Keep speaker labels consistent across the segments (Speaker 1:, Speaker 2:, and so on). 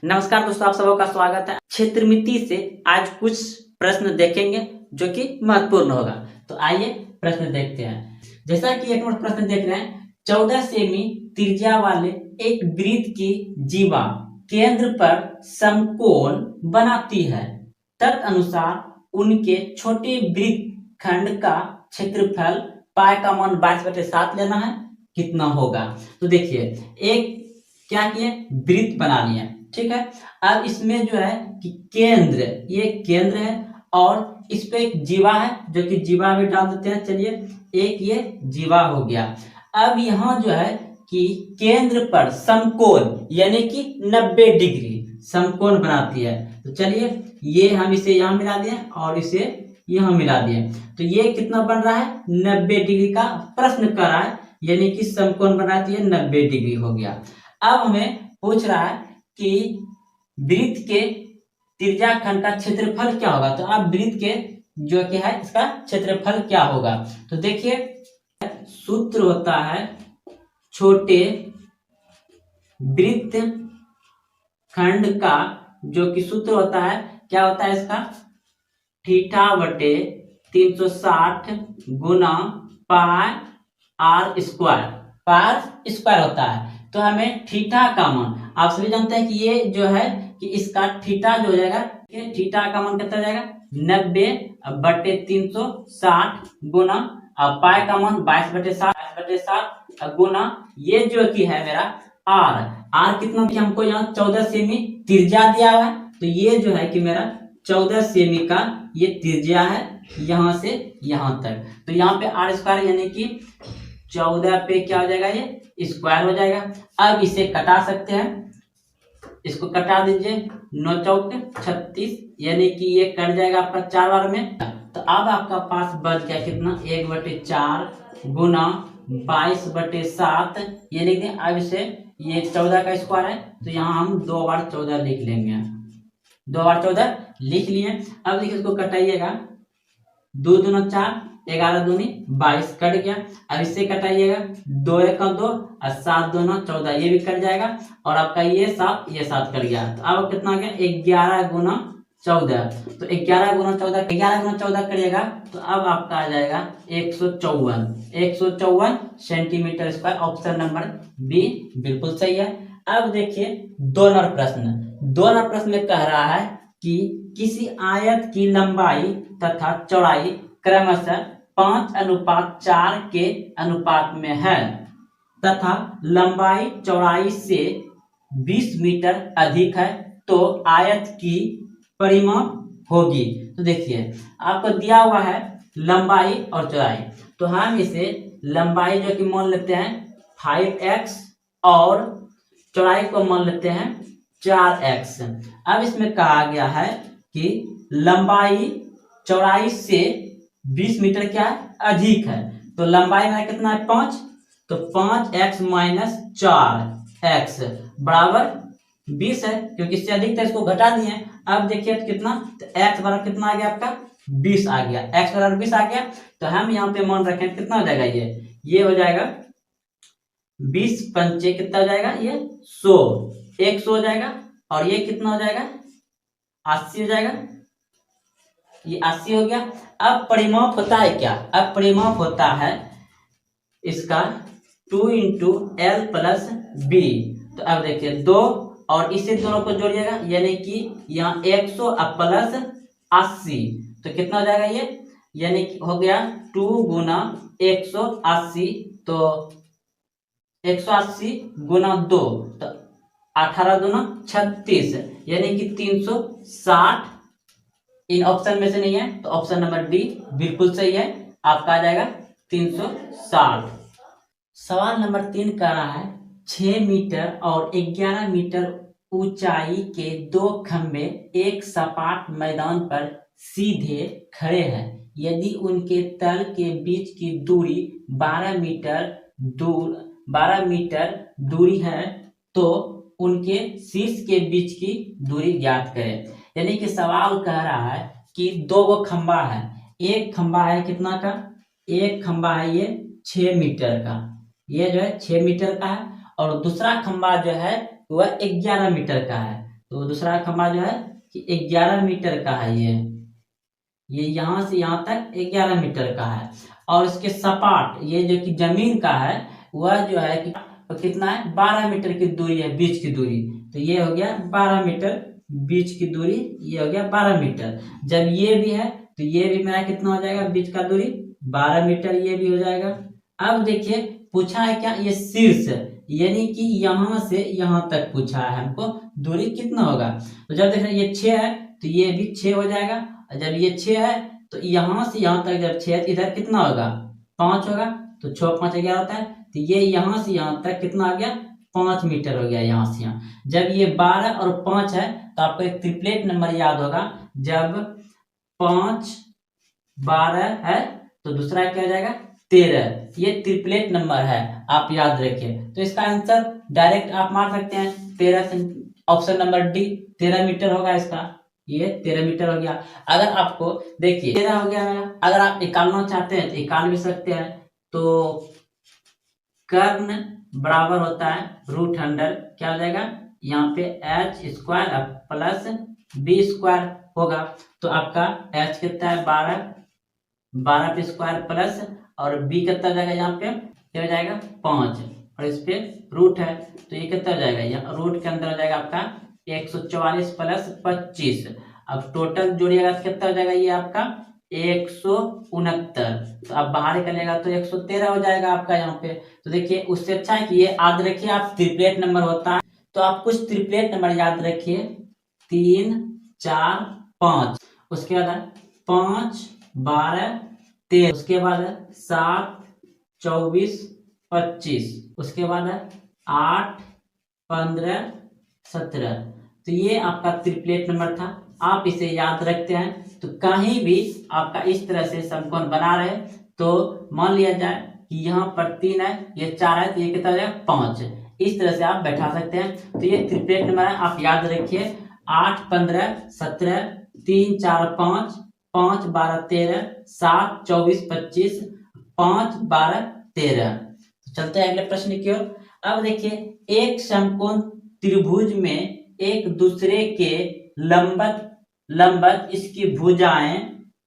Speaker 1: नमस्कार दोस्तों, आप सबों का स्वागत है। क्षेत्रमिति से आज कुछ प्रश्न देखेंगे जो कि महत्वपूर्ण होगा। तो आइए प्रश्न देखते हैं। जैसा कि एक नंबर प्रश्न देख रहे हैं, 14 सेमी त्रिज्या वाले एक वृत्त की जीवा केंद्र पर समकोण बनाती है। तदनुसार उनके छोटे वृत्त खंड का क्षेत्रफल पाई का मान 22/7 लेना है। कितना होगा? तो देखिए, एक क्या किए, वृत्त बना लिया, ठीक है। अब इसमें जो है कि केंद्र, ये केंद्र है और इस पे एक जीवा है जो कि जीवा भी डाल देते हैं। चलिए, एक ये जीवा हो गया। अब यहाँ जो है कि केंद्र पर समकोण यानी कि 90 डिग्री समकोण बनाती है। तो चलिए, ये हम इसे यहाँ मिला दिए और इसे यहाँ मिला दिए। तो ये कितना बन रहा है? 90 डिग्री का प्रश्न कर रहा है, यानी कि समकोण बनाती है 90 डिग्री हो गया। अब हमें पूछ रहा है कि वृत्त के त्रिज्या खंड का क्षेत्रफल क्या होगा। तो अब वृत्त के जो कि है इसका क्षेत्रफल क्या होगा? तो देखिए, सूत्र होता है छोटे वृत्त खंड का, जो कि सूत्र होता है क्या होता है इसका? θ/360 गुना पाई आर स्क्वायर। पाई स्क्वायर होता है। तो हमें थीटा का मान, आप सभी जानते हैं कि ये जो है कि इसका थीटा जो हो जाएगा, थीटा का मान कितना जाएगा? 90/360 गुना पाई का मान 22/7 गुना ये जो कि है मेरा आर कितना कि हमको यहाँ 14 सेमी त्रिज्या दिया हुआ है। तो ये जो है कि मेरा 14 सेमी का ये त्रिज्या है यहाँ से यहाँ तक। तो यहाँ पे आर स्क्वायर यानी कि 14 पे क्या हो जाएगा? ये स्क्वायर हो जाएगा। अब इसे कटा सकते हैं, इसको कटा दीजिए। 9 चौक 36 यानी कि ये कट जाएगा आपका 4 बार में। तो अब आपका पास बच गया कितना? 1/4 गुना 22/7 ये लिख दें। अब इसे, ये 14 का स्क्वायर है तो यहाँ हम 2 बार 14 लिख लेंगे। 2 बार 14 लिख लिए। अब देखिए, इसको कटाइएगा। 2 दूना 4, 11 दूनी 22 कट गया। अब इससे कटाइएगा। 2 1 2 और 7 दूना 14, ये भी कट जाएगा। और आपका ये 7 कट गया। तो अब कितना आ गया? 11 गुना 14। तो 11 गुना 14 करिएगा तो अब आपका आ जाएगा 154 centimetre square. Option number B बिल्कुल सही है। अब देखिए, 2 नंबर प्रश्न में कह रहा है कि किसी आयत की लंबाई तथा चौड़ाई क्रमशः 5:4 के अनुपात में है तथा लंबाई चौड़ाई से 20 मीटर अधिक है, तो आयत की परिमाप होगी। तो देखिए, आपको दिया हुआ है लंबाई और चौड़ाई। तो हम इसे लंबाई जो कि मान लेते हैं 5x और चौड़ाई को मान लेते हैं 4x। अब इसमें कहा गया है कि लंबाई चौड़ाई से 20 मीटर क्या है? अधिक है। तो लंबाई में कितना है? 5। तो 5x - 4x बराबर 20 है, क्योंकि इससे अधिक था इसको घटा दिए। अब देखिए तो कितना, तो x बराबर कितना आ गया आपका? 20 आ गया। x बराबर 20 आ गया। तो हम यहाँ पे मान रखें कितना हो जाएगा? ये हो जाएगा 20 पंचे कितना हो जाएगा? ये 100, 100 हो जाएगा। और ये कितना हो जाएगा? 80 हो जाएगा। ये 80 हो गया। अब परिमाप होता है क्या? अब परिमाप होता है इसका 2 × L + B। तो अब देखिए, 2 और इसे दोनों को जोड़िएगा, यानी कि यहाँ 100 + 80 तो कितना हो जाएगा? ये यानी कि हो गया 2 गुना 180। तो 180 गुना 2 तो 18 दूना 36 यानी कि 360। इन ऑप्शन में से नहीं है, तो ऑप्शन नंबर डी बिल्कुल सही है। आपका आ जाएगा 360। सवाल नंबर 3 कह रहा है 6 मीटर और 11 मीटर ऊंचाई के 2 खंबे एक सपाट मैदान पर सीधे खड़े हैं। यदि उनके तल के बीच की दूरी 12 मीटर दूरी है, तो उनके शीर्ष के बीच की दूरी ज्ञात करें। यानी कि सवाल कह रहा है कि 2 गो खंबा है। एक खंबा है कितना का? एक खंबा है ये 6 मीटर का, ये जो है 6 मीटर का है। और दूसरा खंबा जो है वह 11 मीटर का है। तो दूसरा खंभा जो है कि 11 मीटर का है। ये यहाँ से यहाँ तक 11 मीटर का है। और इसके सपाट ये जो कि जमीन का है वह जो है कि कितना है, 12 मीटर की दूरी है, बीच की दूरी। तो ये हो गया 12 मीटर बीच की दूरी, ये हो गया 12 मीटर। जब ये भी है तो ये भी मेरा कितना हो जाएगा, बीच का दूरी 12 मीटर, ये भी हो जाएगा। अब देखिए पूछा है क्या, ये शीर्ष यानी कि यहाँ से यहाँ तक पूछा है हमको दूरी कितना होगा। तो जब देख रहे ये 6 है तो ये भी 6 हो जाएगा। और जब ये 6 है तो यहाँ से यहाँ तक जब 6 है, इधर कितना होगा, 5 होगा। तो 6 5 11 होता है। तो ये यहाँ से यहाँ तक कितना आ गया, 5 मीटर हो गया यहाँ से यहाँ। जब ये 12 और 5 है तो आपको एक ट्रिपलेट नंबर याद होगा। जब 5 12 है तो दूसरा क्या हो जाएगा, 13। ये ट्रिपलेट नंबर है, आप याद रखिए। तो इसका आंसर डायरेक्ट आप मार सकते हैं 13, ऑप्शन नंबर डी 13 मीटर होगा इसका। ये 13 मीटर हो गया। अगर आपको देखिए 13 हो गया मेरा, अगर आप निकालना चाहते हैं तो निकाल भी सकते हैं। तो कर्ण बराबर होता है √100, क्या हो जाएगा यहाँ पे h² प्लस b² होगा। तो आपका h कितना है 12 पे स्क्वायर प्लस और b कितना हो जाएगा यहाँ पे, क्या हो जाएगा 5, और इस पे रूट है तो ये कितना हो जाएगा, यहाँ रूट के अंदर हो जाएगा आपका 144 प्लस 25। अब टोटल जोड़िएगा तो कितना हो जाएगा, ये आपका 169। तो अब बाहर निकलेगा तो 113 हो जाएगा आपका यहाँ पे। तो देखिए उससे अच्छा है कि ये याद रखिए आप, ट्रिपलेट नंबर होता है। तो आप कुछ ट्रिपलेट नंबर याद रखिए, 3 4 5, उसके बाद 5 12 13, उसके बाद 7 24 25, उसके बाद 8 15 17। तो ये आपका ट्रिपलेट नंबर था। आप इसे याद रखते हैं तो कहीं भी आपका इस तरह से समकोण बना रहे तो मान लिया जाए कि यहाँ पर 3 है, ये 4 है, तो ये कितना हो जाएगा 5। इस तरह से आप बैठा सकते हैं। तो ये ट्रिपलेट नंबर है, आप याद रखिए 8 15 17 3 4 5 5 12 13 7 24 25 5 12 13। चलते हैं अगले प्रश्न की ओर। अब देखिए एक समकोण त्रिभुज में एक दूसरे के लंबवत इसकी भुजाएं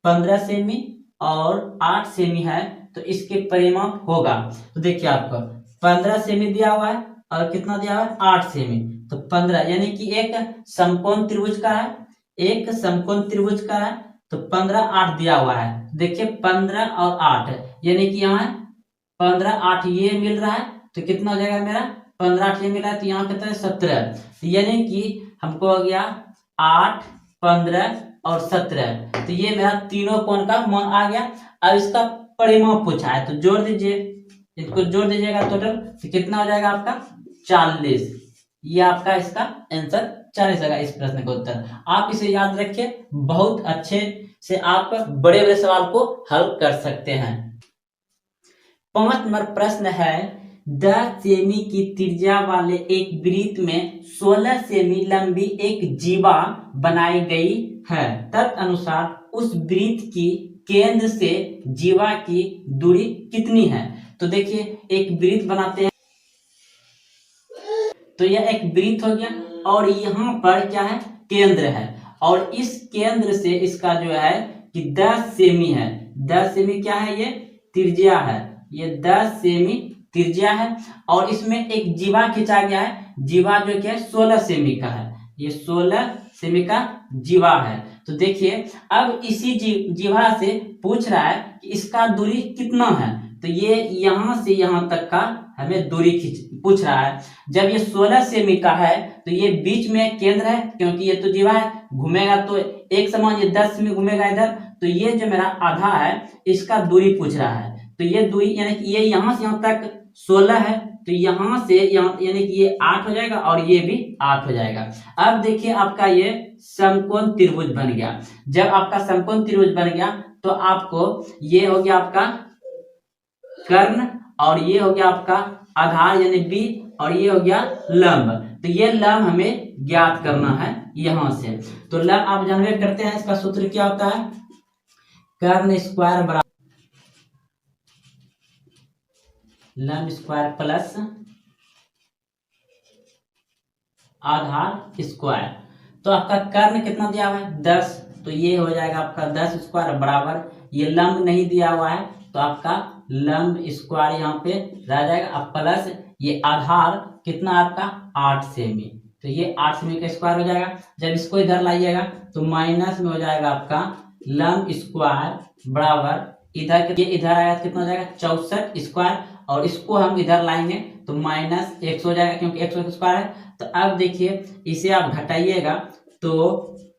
Speaker 1: 15 सेमी और 8 सेमी है तो इसके परिमाप होगा। तो देखिए आपको 15 सेमी दिया हुआ है और कितना दिया हुआ है 8 सेमी। तो 15 यानी कि एक समकोण त्रिभुज का है, एक समकोण त्रिभुज का है तो 15 8 दिया हुआ है। देखिए 15 और 8 यानी कि यहाँ 15 8 ये मिल रहा है तो कितना हो जाएगा मेरा 15 8 ये मिला है तो यहाँ कितना है 17। यानी कि हमको हो गया 8 15 और 17। तो ये मेरा तीनों कोण का मान आ गया। अब इसका परिमाप पूछा है तो जोड़ दीजिए, इसको जोड़ दीजिएगा टोटल तो कितना हो जाएगा आपका 40। ये आपका इसका आंसर 40 होगा इस प्रश्न का उत्तर। आप इसे याद रखिए, बहुत अच्छे से आप बड़े बड़े सवाल को हल कर सकते हैं। 5 नंबर प्रश्न है 10 सेमी की त्रिज्या वाले एक वृत्त में 16 सेमी लंबी एक जीवा बनाई गई है, तदनुसार उस वृत्त की केंद्र से जीवा की दूरी कितनी है। तो देखिए एक वृत्त बनाते हैं तो यह एक वृत्त हो गया और यहाँ पर क्या है केंद्र है, और इस केंद्र से इसका जो है कि 10 सेमी है। 10 सेमी क्या है, ये त्रिज्या है, ये 10 सेमी त्रिज्या है और इसमें एक जीवा खींचा गया है। जीवा जो कि 16 सेमी का है, ये 16 सेमी का जीवा है। तो देखिए अब इसी जीवा से पूछ रहा है कि इसका दूरी कितना है। तो ये यहाँ से यहाँ तक का हमें दूरी पूछ रहा है। जब ये 16 सेमी का है तो ये बीच में केंद्र है, क्योंकि ये तो जीवा है, घूमेगा तो एक समान ये 10 सेमी घूमेगा इधर। तो ये जो मेरा आधा है इसका दूरी पूछ रहा है। तो ये दूरी यानी कि ये यहाँ से यहाँ तक 16 है तो यहाँ से यहाँ यानी कि ये 8 हो जाएगा और ये भी 8 हो जाएगा। अब देखिए आपका ये समकोण त्रिभुज बन गया। जब आपका समकोण त्रिभुज बन गया तो आपको ये हो गया आपका कर्ण और ये हो गया आपका आधार यानी बी और ये हो गया लंब। तो ये लंब हमें ज्ञात करना है यहां से। तो लंब आप जनरेट करते हैं, इसका सूत्र क्या होता है, कर्ण स्क्वायर बराबर लंब स्क्वायर प्लस आधार स्क्वायर। तो आपका कर्ण कितना दिया हुआ है 10, तो ये हो जाएगा आपका 10 स्क्वायर बराबर, ये लंब नहीं दिया हुआ है तो आपका लंब स्क्वायर यहाँ पे रह जाएगा, अब प्लस ये आधार कितना आपका 8 सेमी, तो ये 8 सेमी का स्क्वायर हो जाएगा। जब इसको इधर लाइएगा तो माइनस में हो जाएगा आपका लंब स्क्वायर बराबर इधर, ये इधर आएगा कितना हो जाएगा 64 स्क्वायर, और इसको हम इधर लाएंगे तो माइनस 100 हो जाएगा क्योंकि 100 स्क्वायर है। तो अब देखिए इसे आप घटाइएगा तो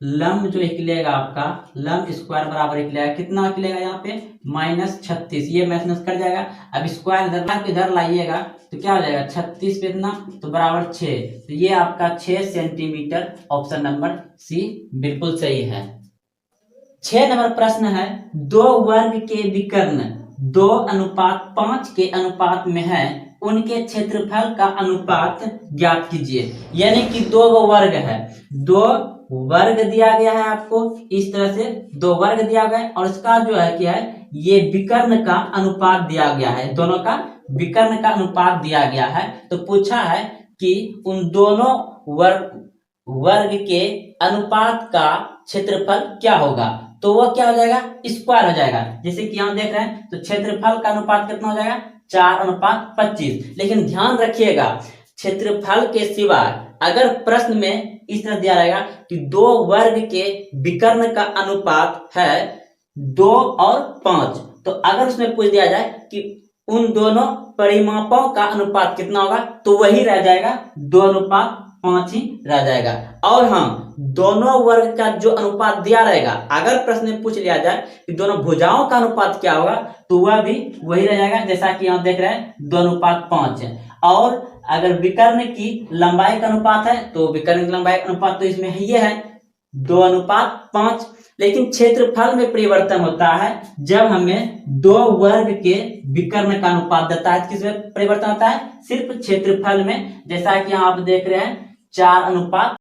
Speaker 1: लंब जो निकलेगा आपका लंब स्क्वायर बराबर निकलेगा कितना निकलेगा यहाँ पे -36, ये माइनस कर जाएगा। अब स्क्वायर इधर लाइएगा तो क्या हो जाएगा 36 पे इतना तो बराबर 6, तो ये आपका 6 सेंटीमीटर, ऑप्शन नंबर सी बिल्कुल सही है। 6 नंबर प्रश्न है, दो वर्ग के विकर्ण 2:5 के अनुपात में है, उनके क्षेत्रफल का अनुपात ज्ञात कीजिए। यानी कि दो वर्ग है, दो वर्ग दिया गया है आपको, इस तरह से दो वर्ग दिया गया है और इसका जो है क्या है ये विकर्ण का अनुपात दिया गया है, दोनों का विकर्ण का अनुपात दिया गया है। तो पूछा है कि उन दोनों वर्ग के अनुपात का क्षेत्रफल क्या होगा, तो वो क्या हो जाएगा स्क्वायर हो जाएगा। जैसे कि यहाँ देख रहे हैं तो क्षेत्रफल का अनुपात कितना हो जाएगा 4:25। लेकिन ध्यान रखिएगा क्षेत्रफल के सिवाय अगर प्रश्न में इस तरह दिया रहेगा कि दो वर्ग के विकर्ण का अनुपात है 2 और 5, तो अगर उसमें पूछ दिया जाए कि उन दोनों परिमापों का अनुपात कितना होगा तो वही रह जाएगा 2:5 ही रह जाएगा। और हाँ, दोनों वर्ग का जो अनुपात दिया रहेगा, अगर प्रश्न में पूछ लिया जाए कि दोनों भुजाओं का अनुपात क्या होगा तो वह भी वही रह जाएगा, जैसा कि यहाँ देख रहे हैं 2:5 है। और अगर विकर्ण की लंबाई का अनुपात है तो विकर्ण की लंबाई का अनुपात तो इसमें ये है 2:5। लेकिन क्षेत्रफल में परिवर्तन होता है जब हमें दो वर्ग के विकर्ण का अनुपात देता है। किसमें परिवर्तन होता है? सिर्फ क्षेत्रफल में। जैसा कि यहाँ आप देख रहे हैं 4:5